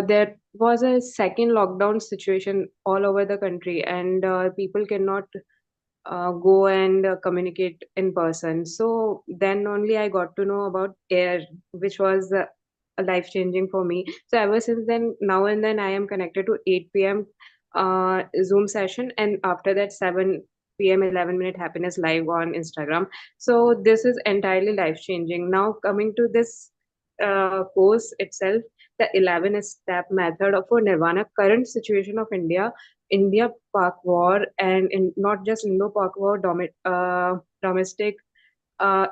there was a second lockdown situation all over the country, and people cannot go and communicate in person. So then only I got to know about AiR, which was life changing for me. So ever since then, now and then I am connected to 8 p.m. Zoom session, and after that 7 p.m. 11-minute happiness live on Instagram. So this is entirely life changing. Now coming to this course itself, the 11 step method of for Nirvana, current situation of India-Pak war, and in not just Indo-Pak war, domestic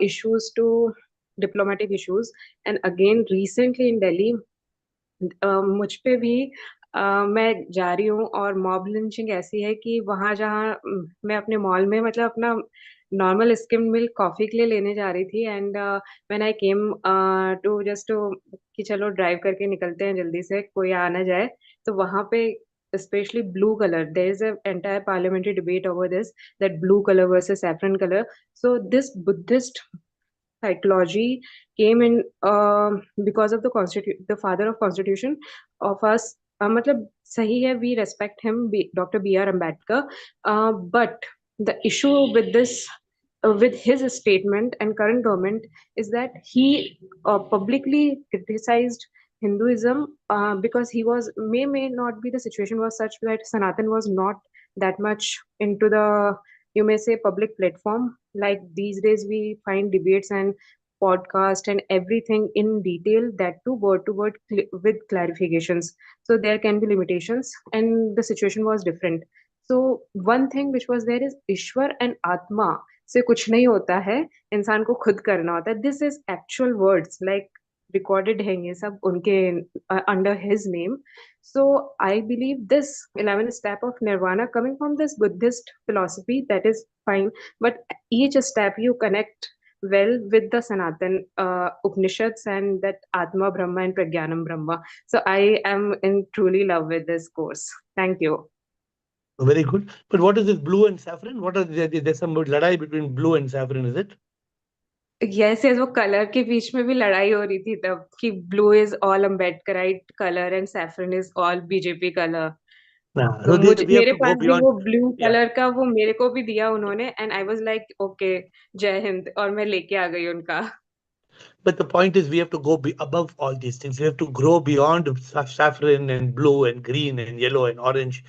issues to diplomatic issues. And again, recently in Delhi, मुझ पे भी मैं जा रही हूँ, और mob lynching ऐसी है कि वहाँ जहाँ मैं अपने मॉल में मतलब अपना नॉर्मल स्किम मिल्क कॉफी के लिए लेने जा रही थी, and when I came to just to कि चलो ड्राइव करके निकलते हैं जल्दी से, कोई आ ना जाए, तो वहाँ पे especially blue color, there is an entire parliamentary debate over this, that blue color versus saffron color. So this Buddhist psychology came in because of the father of constitution of us. मतलब सही है, we respect him, Dr. B.R. Ambedkar, but the issue with this with his statement and current government is that he publicly criticized Hinduism, because he was may not be, the situation was such that Sanatan was not that much into the, you may say, public platform. Like these days we find debates and podcast and everything in detail, that too word to word with clarifications. So there can be limitations, and the situation was different. So one thing which was there is Ishwar and आत्मा से कुछ नहीं होता है, इंसान को खुद करना होता है. This is actual words, like recorded है ये सब उनके under his name. So I believe this 11 step of Nirvana coming from this Buddhist philosophy, that is fine, but each step you connect well with the Sanatan Upanishads and that Atma Brahma and Pragyanam Brahma. So I am in truly love with this course. Thank you. Very good. But what is this blue and saffron? What are there's some ladai between blue and saffron, is it? Yes, yes, वो colour के बीच में भी लड़ाई हो रही थी तब कि blue is all Ambedkarite colour and saffron is all BJP colour. Nah. तो So मुझे we have मेरे to go पास भी beyond. वो ब्लू Yeah. कलर का वो मेरे को भी दिया उन्होंने, and I was like okay जय हिंद, और मैं लेके आ गई उनका. But the point is, we have to go above all these things. We have to grow beyond saffron and blue and green and yellow and orange.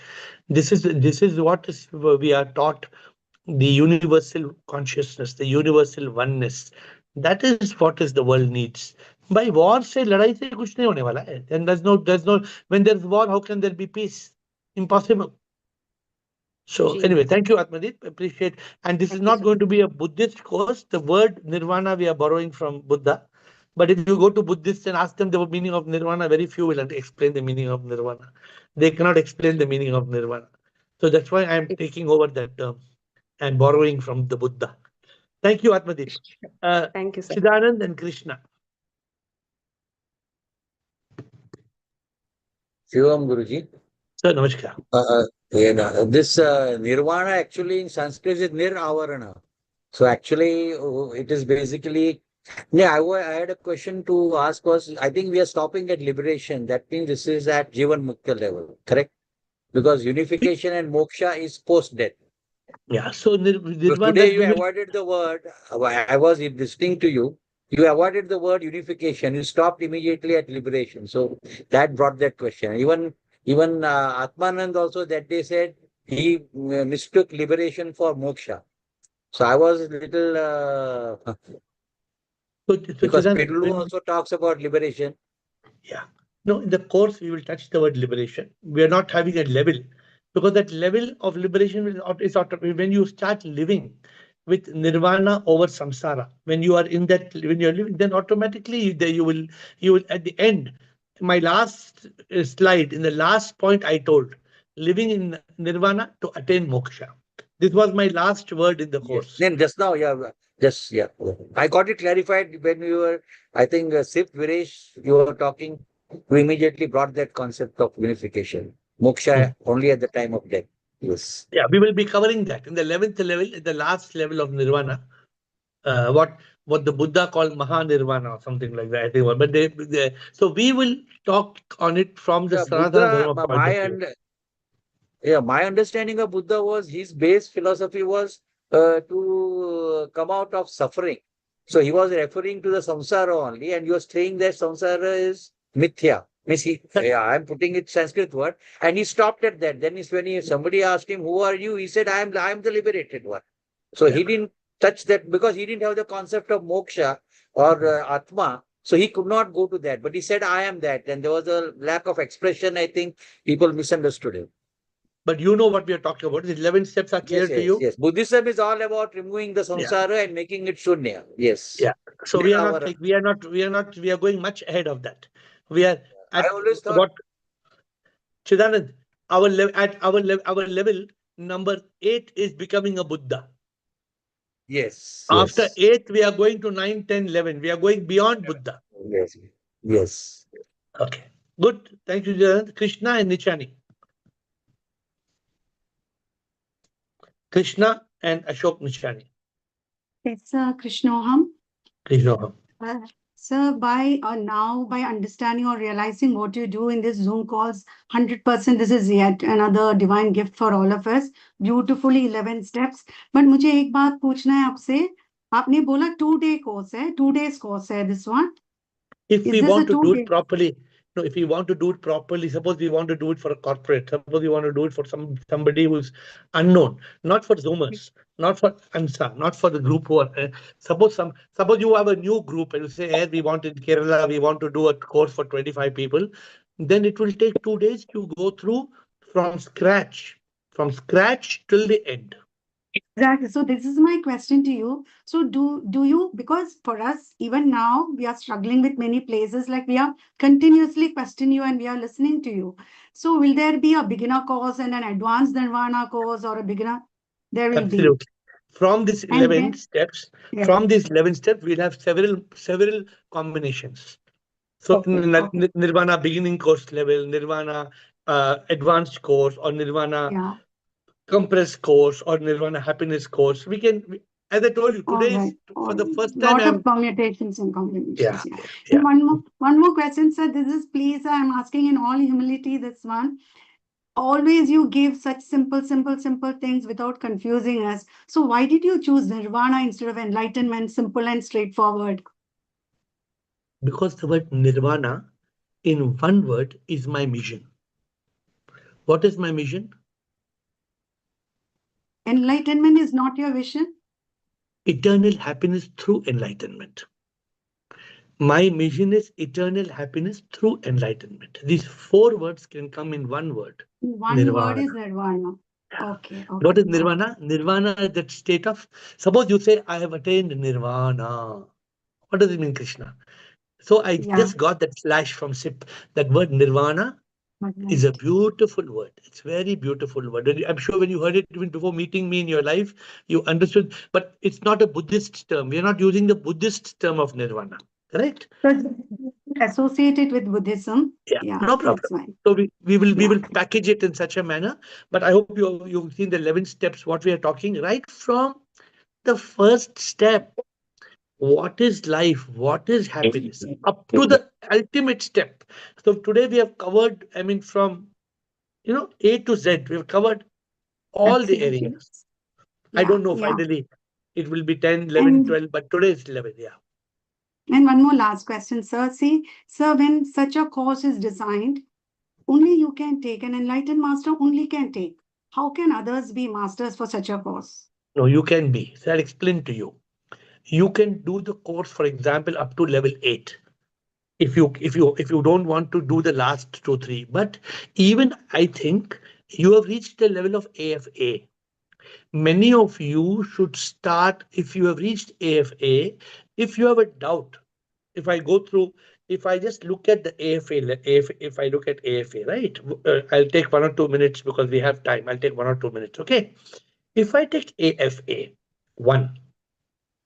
This is what is we are taught. The universal consciousness, the universal oneness. That is what is the world needs. By war से लड़ाई से कुछ नहीं होने वाला है. And there's no when there's war, how can there be peace? Impossible. So जी, anyway, thank you, Atmadeep. Appreciate. And this is thank you not so going to be a Buddhist course. The word Nirvana we are borrowing from Buddha. But if you go to Buddhists and ask them the meaning of Nirvana, very few will explain the meaning of Nirvana. They cannot explain the meaning of Nirvana. So that's why I'm much. taking over that term and borrowing from the Buddha. Thank you, Atmadeep. Thank you sir. Chidanand and Krishna. Shivam Guruji. Sir, namaskar. This Nirvana actually in Sanskrit is Niravarana. So actually, it is basically. Yeah, I had a question to ask was, I think we are stopping at liberation. That means this is at Jivan Mukta level, correct? Because unification and moksha is post-death. Yeah, so So Nirvana, today you we will. avoided the word, I was listening to you, you avoided the word unification. You stopped immediately at liberation. So that brought that question. Even Atmanand also that day said he mistook liberation for moksha. So I was a little, So because Chidanand, Pedulu also talks about liberation. yeah. No, in the course, we will touch the word liberation. We are not having a level because that level of liberation is when you start living with nirvana over samsara. When you are in that, when you're living, then automatically you will at the end. My last slide, in the last point I told, living in nirvana to attain moksha. This was my last word in the Yes. course. Then just now, yeah. I got it clarified when you were, I think, Sip Viresh, you were talking, you immediately brought that concept of unification. Moksha only at the time of death. Yes. Yeah, we will be covering that in the 11th level, the last level of Nirvana. What the Buddha called Maha-Nirvana or something like that. I think. But so we will talk on it from the Yeah, Sanatana Buddha, Dharma point of view. my understanding of Buddha was his base philosophy was to come out of suffering. So he was referring to the samsara only, and you are saying that samsara is mithya. Means I'm putting it Sanskrit word, and he stopped at that. Then is when somebody asked him, "Who are you?" He said, "I am the liberated one." So Yeah. he didn't touch that because he didn't have the concept of moksha or atma. So he could not go to that. But he said, "I am that." And there was a lack of expression. I think people misunderstood him. But you know what we are talking about. The 11 steps are clear Yes, to yes, you. yes. Buddhism is all about removing the Yeah. samsara and making it shunya. Yes. Yeah. So we are not like we are going much ahead of that. We are I at always thought, what Chidanand, our level number 8 is becoming a Buddha. yes, After yes, 8, we are going to 9, 10, 11. We are going beyond Buddha. yes, yes. Okay. Good. Thank you, Chidanand. Krishna and Nichani. Krishna and Ashok Nichani. It's Krishnoham. Krishna. Uh, Sir, by understanding or realizing what you do in this Zoom calls, 100% this is yet another divine gift for all of us. Beautifully 11 steps. But मुझे एक बात पूछना है आपसे. आपने बोला 2-day course है, 2 days course है this one. If Is we this a want to do it 2-day? properly, no, if we want to do it properly, suppose we want to do it for a corporate, suppose we want to do it for somebody who's unknown, not for Zoomers, not for ANSA, not for the group who are, suppose you have a new group and you say, hey, we want in Kerala, we want to do a course for 25 people, then it will take 2 days to go through from scratch till the end. Exactly. So this is my question to you. So do you, because for us, even now, we are struggling with many places, like we are continuously questioning you and we are listening to you. So will there be a beginner course and an advanced Nirvana course or a beginner? There will be. Absolutely. From these And 11 then, steps, yeah. from these 11 steps, we'll have several combinations. So Okay, okay. Nirvana beginning course level, Nirvana advanced course, or Nirvana Yeah. compressed course, or Nirvana happiness course. As I told you, All today right. is for All the right. first time Lot of permutations and combinations. Yeah. yeah. And one more question, sir. This is, please, I'm asking in all humility, this one. Always you give such simple things without confusing us. So why did you choose Nirvana instead of enlightenment, simple and straightforward? Because the word Nirvana in one word is my mission. What is my mission? Enlightenment is not your vision? Eternal happiness through enlightenment. My mission is eternal happiness through enlightenment. These 4 words can come in one word. One word Nirvana. is Nirvana. Yeah. Okay, What okay, is Nirvana? okay. Nirvana is that state of, suppose you say, I have attained Nirvana. What does it mean, Krishna? So I Yeah, just got that flash from SIP. That word Nirvana is a right. beautiful word. It's very beautiful word. And I'm sure when you heard it even before meeting me in your life, you understood. But it's not a Buddhist term. We are not using the Buddhist term of Nirvana. Correct? So associate it with Buddhism. Yeah, Yeah, no problem. that's fine. So we Yeah, will package it in such a manner. But I hope you've seen the 11 steps, what we are talking, right from the first step. What is life? What is happiness? Up to the ultimate step. So today we have covered, I mean, from A to Z, we've covered all the absolutely. areas. I Yeah, don't know, yeah. finally, it will be 10, 11, And 12, but today is 11, yeah. and one more last question, sir. See, sir, when such a course is designed, only you can take, an enlightened master only can take. How can others be masters for such a course? No, you can be. So I'll explain to you. You can do the course, for example, up to level 8. If you don't want to do the last 2 3, but even I think you have reached the level of AFA. Many of you should start, if you have reached AFA. If you have a doubt, if I go through, if I just look at the if I look at AFA, right? I'll take 1 or 2 minutes because we have time. I'll take 1 or 2 minutes. Okay. If I take AFA, one,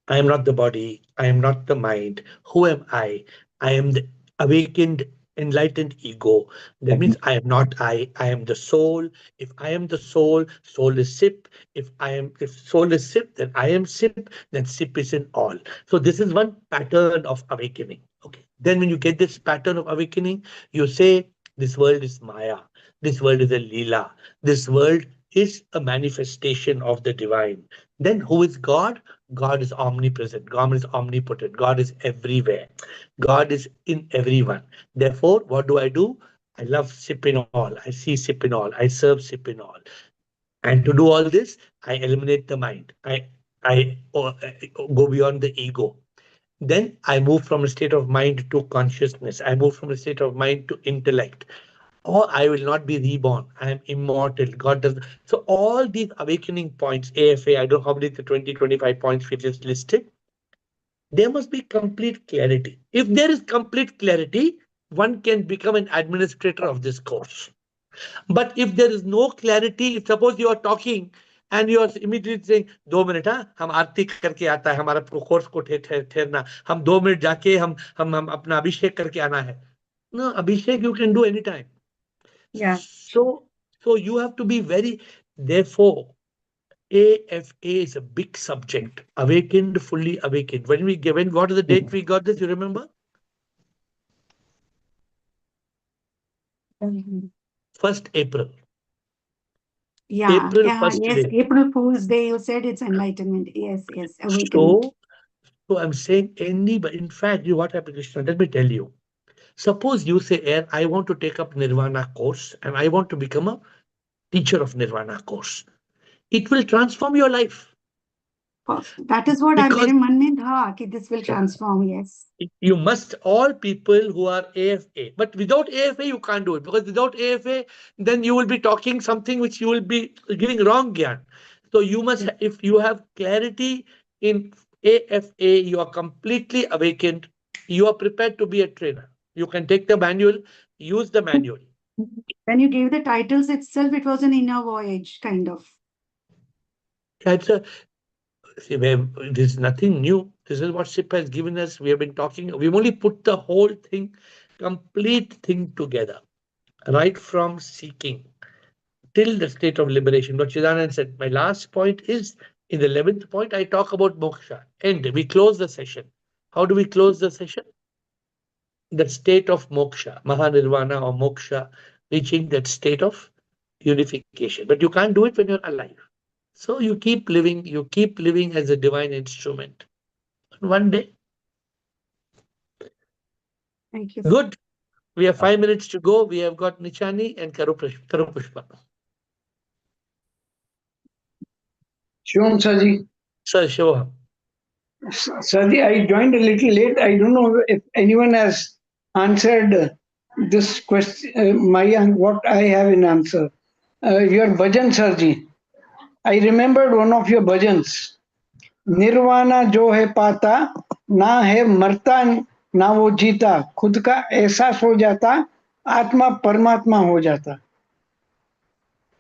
I am not the body. I am not the mind. Who am I? I am the awakened, enlightened ego. That means I am not I. I am the soul. If I am the soul, soul is sip. If soul is sip, then I am sip. Then sip is in all. So this is one pattern of awakening. Okay. Then when you get this pattern of awakening, you say this world is Maya. This world is a Leela. This world is a manifestation of the divine. Then who is God? God is omnipresent. God is omnipotent. God is everywhere. God is in everyone. Therefore, what do? I love sip in all. I see sip in all. I serve sip in all. And to do all this, I eliminate the mind. I go beyond the ego. Then I move from a state of mind to consciousness. I move from a state of mind to intellect. Or I will not be reborn. I am immortal. God does. So all these awakening points, AFA, I don't know how many the 20, 25 points we just listed, there must be complete clarity. If there is complete clarity, one can become an administrator of this course. But if there is no clarity, if suppose you are talking and you are immediately saying, 2 minute हाँ हम आरती करके आता है हमारा course को ठहरना हम 2 minute जाके हम अपना अभिषेक करके आना है. No, Abhishek you can do anytime. Yeah. So you have to be very, therefore, AFA is a big subject. Awakened, fully awakened. When we given, what is the date we got this? You remember? Mhm. 1st April. Yeah, April yeah, 1st yes. day. April Fool's Day, you said it's enlightenment. Yes, yes, awakening. So I'm saying anybody, in fact, you what happened, Krishna? Let me tell you. Suppose you say, "Air, I want to take up Nirvana course and I want to become a teacher of Nirvana course." It will transform your life That is what I because मेरे मन में था कि this will transform. Yes. you must, all people who are AFA, but without AFA you can't do it, because without AFA then you will be talking something which you will be giving wrong gyan. So you must, if you have clarity in AFA, you are completely awakened, you are prepared to be a trainer, you can take the manual, use the manual. When you gave the titles itself, it was an inner voyage, kind of. That's a, see, this is nothing new. This is what SIP has given us. We have been talking, we've only put the whole thing, complete thing together, right from seeking till the state of liberation. What Chidanand said, my last point is, in the 11th point, I talk about moksha. And we close the session. How do we close the session? The state of moksha, Mahanirvana or moksha, reaching that state of unification. But you can't do it when you're alive. So you keep living as a divine instrument. One day, Thank you. good. We have 5 minutes to go. We have got Nichani and Karu Pushpa. Shivam Saji. Sir, Shiva. Saji, I joined a little late. I don't know if anyone has answered this question, what I have in answer. Your bhajan, Saji. I remembered one of your bhajans. Nirvana जो है पाता ना है मरता ना वो जीता खुद का एहसास हो जाता आत्मा परमात्मा हो जाता.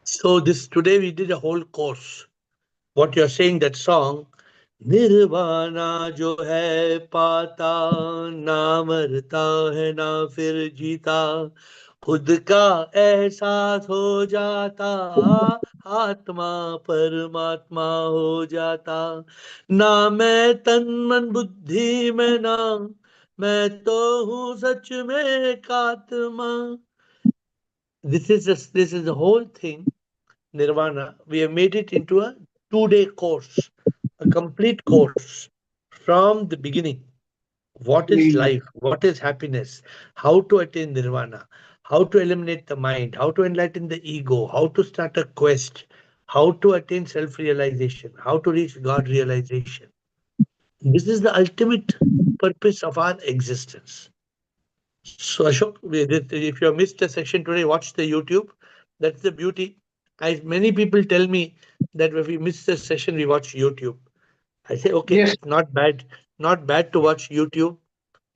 So this today we did a whole course. What you're saying, that song, Nirvana jo hai pata, na marta hai na fir jeeta, खुद का एहसास हो जाता, आत्मा परमात्मा हो जाता, ना मैं तन मन बुद्धि में ना, मैं तो हूँ सच में एक आत्मा. This is the whole thing. Nirvana, we have made it into a 2-day course, a complete course from the beginning. What is life? What is happiness? How to attain Nirvana? How to eliminate the mind? How to enlighten the ego? How to start a quest? How to attain self realization? How to reach God realization? This is the ultimate purpose of our existence. So, Ashok, if you have missed a session today, watch the YouTube. That's the beauty. Many people tell me that if we miss the session, we watch YouTube. I say, okay, Yes. it's not bad to watch YouTube,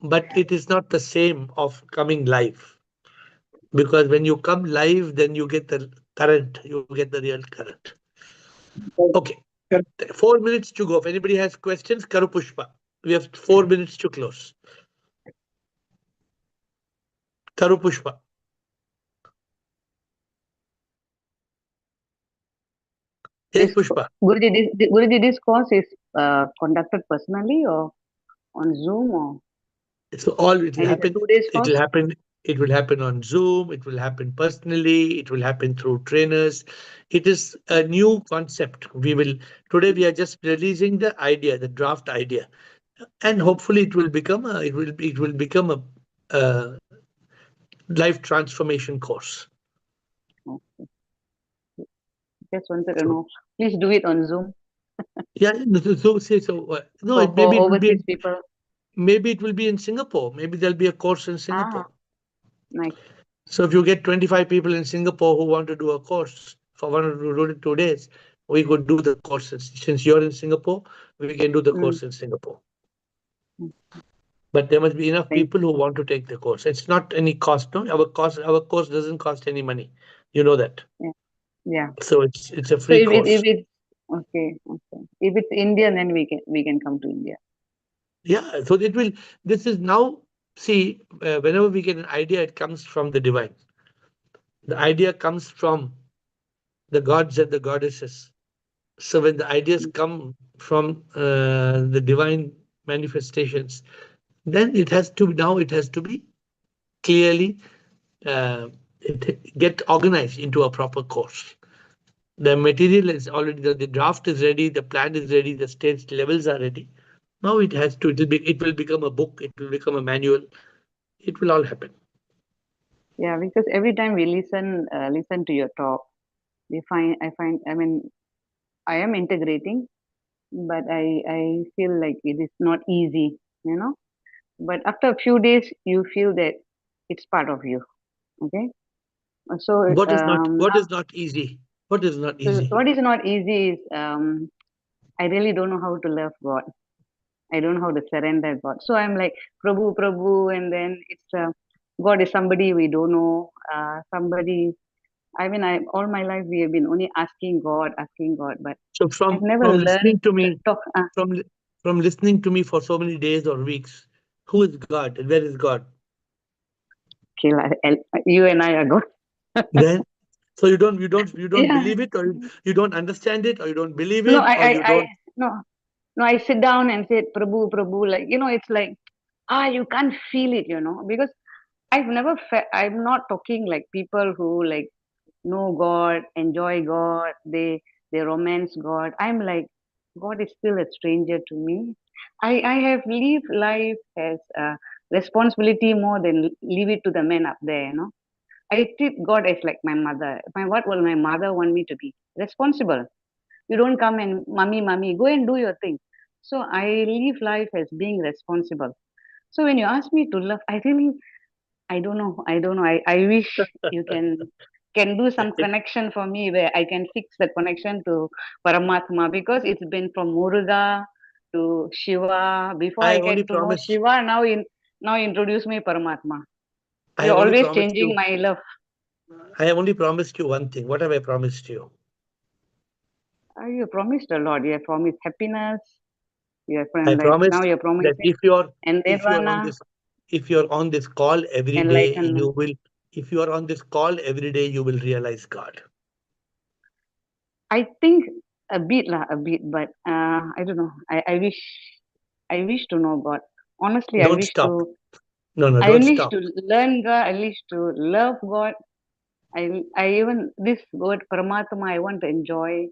but it is not the same of coming live. Because when you come live, then you get the current, you get the real current. Okay. 4 minutes to go. If anybody has questions, Karu Pushpa. We have 4 minutes to close. Karu Pushpa. Yes, Pushpa. Guruji, this course is conducted personally or on Zoom or So all it will and it's a happen. 2 days It will course? happen. It will happen on Zoom. It will happen personally. It will happen through trainers. It is a new concept. Today we are just releasing the idea, the draft idea, and hopefully it will become a life transformation course. Okay. Just wanted to So, know. Please do it on Zoom yeah. No. for overseas people. Maybe it will be in Singapore. Maybe there'll be a course in Ah, Singapore. nice. So if you get 25 people in Singapore who want to do a course for 2 days, we could do the courses. Since you're in Singapore, we can do the course in Singapore. Mm. But there must be enough Thank people who want to take the course. It's not any cost. No, our course doesn't cost any money. You know that. yeah. Yeah. So it's a So free if course. it okay. If it's Indian, then we can come to India. Yeah. So it will. This is now. See, whenever we get an idea, it comes from the divine. The idea comes from the gods and the goddesses. So when the ideas come from the divine manifestations, then it has to be clearly get organized into a proper course. The material is already the draft is ready, the plan is ready, the stage levels are ready. Now it will become a book, it will become a manual, it will all happen. Yeah, because every time we listen to your talk, I mean I am integrating, but I feel like it is not easy, you know. But after a few days, you feel that it's part of you. Okay, so What now is not easy? What is not so easy? what is not easy is I really don't know how to love God. I don't know how to surrender God. So I'm like Prabhu, Prabhu, and then it's God is somebody we don't know. Somebody. I mean, I all my life we have been only asking God, but So I've never from learned listening to to me, talk. from li- from listening to me for so many days or weeks, who is God and where is God? Okay, you and I are good. Then so you don't Yeah. believe it, or you don't understand it, or you don't believe No, it, or you I don't. no, no. I sit down and say, Prabhu, Prabhu, like it's like you can't feel it, because I've never I'm not talking like people who like know God, enjoy God, they romance God. I'm like, God is still a stranger to me. I have lived life as a responsibility more than leave it to the men up there. I treat God as like my mother. What will my mother want me to be? Responsible. You don't come and mummy, go and do your thing. So I live life as being responsible. So when you ask me to love, I don't know. I wish you can do some connection for me where I can fix the connection to Paramatma, because it's been from Muruga to Shiva. Before I I have only get to know promised. Shiva, now introduce me Paramatma. I You're have only always promised changing you. my love. I have only promised you one thing. What have I promised you? You promised a lot. You have promised happiness. You have I like now promised you're that promising and if you're on Nirvana, this if you're on this call every day, enlightenment. if you are on this call every day, you will realize God. I think a bit, but I don't know. I wish to know God. Honestly, Don't stop. No, I don't wish stop. to learn God. I wish to love God. I even this word Paramatma I want to enjoy.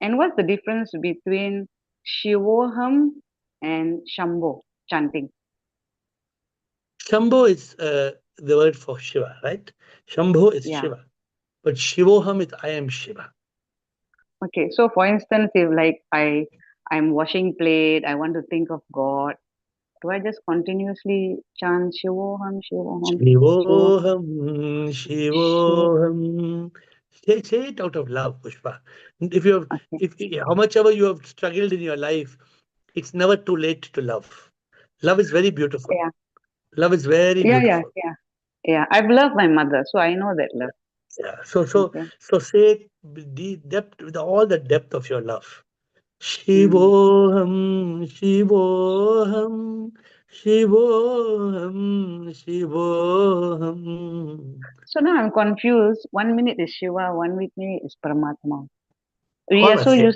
And what's the difference between Shivoham and Shambho chanting? Shambho is the word for Shiva, right? Shambho is Yeah. Shiva, but Shivoham is I am Shiva. Okay. So for instance, if like I'm washing plate, I want to think of God. Do I just continuously chant Shivoham, Shivoham, Shivoham, Shivoham, Shiv? Shivoham. Say it out of love, Pushpa. If you have, Okay. if how much ever you have struggled in your life, it's never too late to love. Love is very beautiful. Yeah. Love is very beautiful. Yeah. I've loved my mother, so I know that love. Yeah. So Okay. say the depth, with all the depth of your love. Mm. Shivoham, Shivoham, Shivoham, Shivoham. So now I'm confused. 1 minute is Shiva, 1 minute is Paramatma. All are same.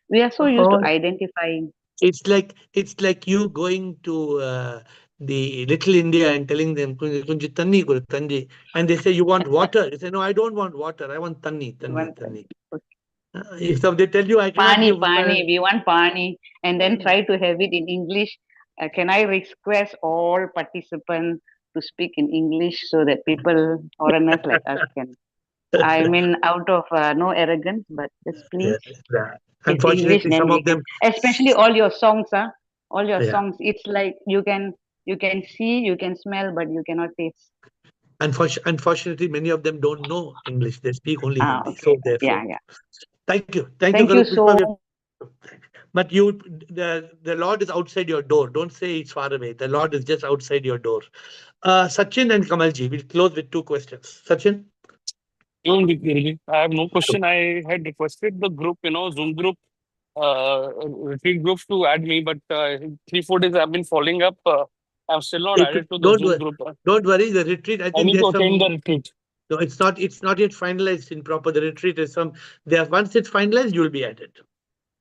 We are so used to All identifying. it's like you going to the Little India and telling them "Kunji tanni kuru tanji," and they say you want water. You say no, I don't want water. I want One tanni. If they tell you I cannot Pani, give, pani, we want pani, and then try to have it in English. Can I request all participants to speak in English so that people, foreigners like us, can? I mean, out of no arrogance, but just yeah, please, yeah. it's English, Unfortunately, then some we of can. them, Especially all your songs, huh? All your yeah. songs. It's like you can see, you can smell, but you cannot taste. Unfortunately, many of them don't know English. They speak only Ah, Hindi. okay. So therefore, Yeah, yeah. thank you, Thank you Garu Pushpa. so. But the Lord is outside your door. Don't say it's far away. The Lord is just outside your door. Sachin and Kamalji, we'll close with two questions. Sachin? No, Guruji, I have no question. I had requested the group, Zoom group, retreat group to add me, but 3 4 days I've been following up. I'm still not It, added to the don't Zoom worry. group. Don't worry. The retreat, I I think need to there's attend the some. retreat. No, it's not. It's not yet finalized in proper. The retreat is some. There, once it's finalized, you'll be added.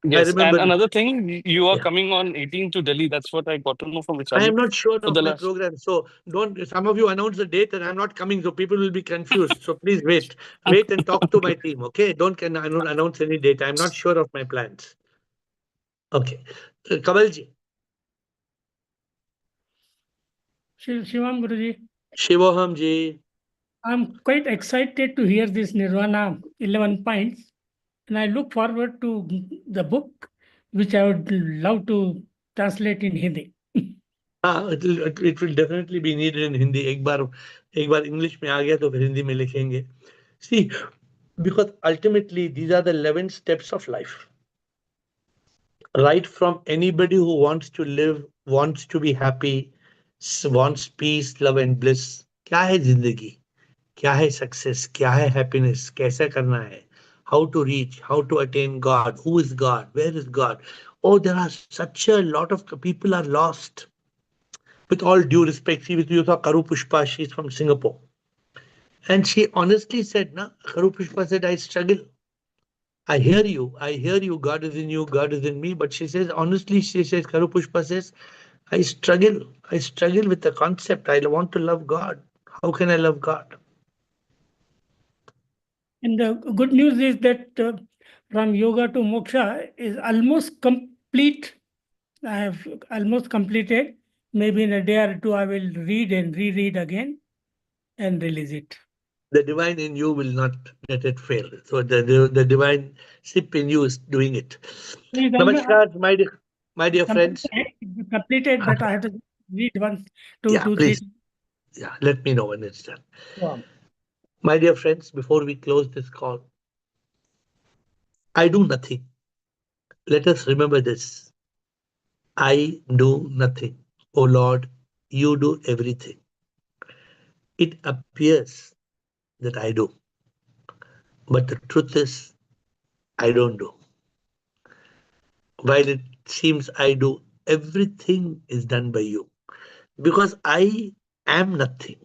I Yes, and remember. another thing, you are Yeah. coming on 18 to Delhi. That's what I got to know from I Vishali. am not sure For of the my last. program, so don't. Some of you announce the date, and I'm not coming, so people will be confused. So please wait, and talk to my Okay. team. Okay, don't announce any date. I'm not sure of my plans. Okay, Kamalji, Shivam Guruji, Shivoham ji. I'm quite excited to hear this Nirvana 11 points, and I look forward to the book, which I would love to translate in Hindi. It will definitely be needed in Hindi. एक बार English में आ गया तो फिर हिंदी में लिखेंगे. See, because ultimately these are the 11 steps of life. Right from anybody who wants to live, wants to be happy, wants peace, love and bliss. क्या है जिंदगी? क्या है success? क्या है happiness? कैसे करना है? How to reach? How to attain God? Who is God? Where is God? Oh, there are such a lot of people are lost. With all due respect, see, with you, Karu Pushpa, she's from Singapore. And she honestly said, na, Karu Pushpa said, I struggle. I hear you, God is in you, God is in me. But she says, honestly, Karu Pushpa says, I struggle with the concept. I want to love God. How can I love God? And the good news is that from yoga to moksha is almost complete. I have almost completed. Maybe in a day or two, I will read and reread again and release it. The divine in you will not let it fail. So the divine sip in you is doing it. Please, Namaskar, my dear friends. completed, but I have to read once, Yeah, two, three. please. Yeah, let me know when it's done. Yeah. My dear friends, before we close this call, I do nothing. Let us remember this. I do nothing. Oh Lord, you do everything. It appears that I do, but the truth is, I don't do. While it seems I do, everything is done by you because I am nothing.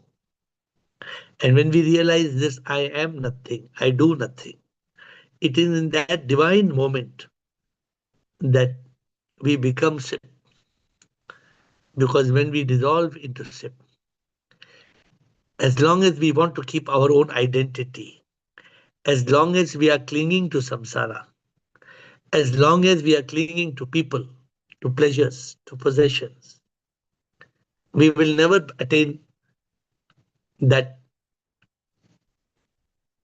And when we realize this, I am nothing, I do nothing, it is in that divine moment that we become SIP. Because when we dissolve into SIP, as long as we want to keep our own identity, as long as we are clinging to samsara, as long as we are clinging to people, to pleasures, to possessions, we will never attain that,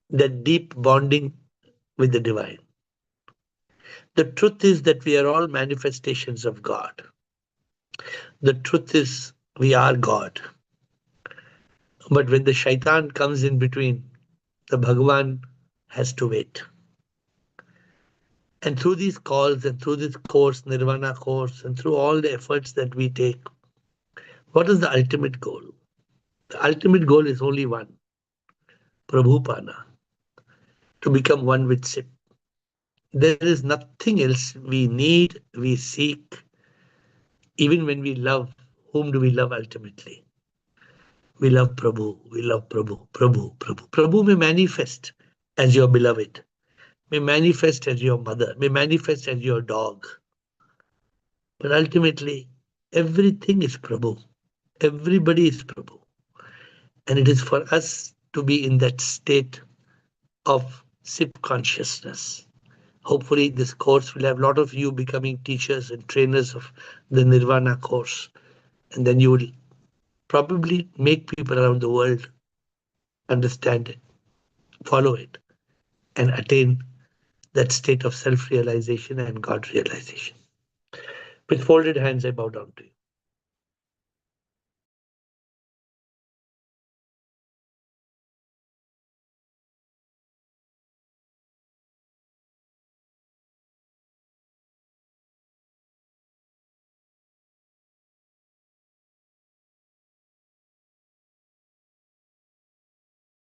that deep bonding with the divine. The truth is that we are all manifestations of God. The truth is we are God. But when the shaitan comes in between, the Bhagavan has to wait. And through these calls and through this course, Nirvana course, and through all the efforts that we take, what is the ultimate goal? The ultimate goal is only one, Prabhupana, to become one with SIP. There is nothing else we need, we seek. Even when we love, whom do we love ultimately? We love Prabhu, we love Prabhu, Prabhu, Prabhu. Prabhu may manifest as your beloved, may manifest as your mother, may manifest as your dog. But ultimately, everything is Prabhu. Everybody is Prabhu. And it is for us to be in that state of SIP consciousness. Hopefully, this course will have a lot of you becoming teachers and trainers of the Nirvana course. And then you will probably make people around the world understand it, follow it, and attain that state of self realization and God realization. With folded hands, I bow down to you.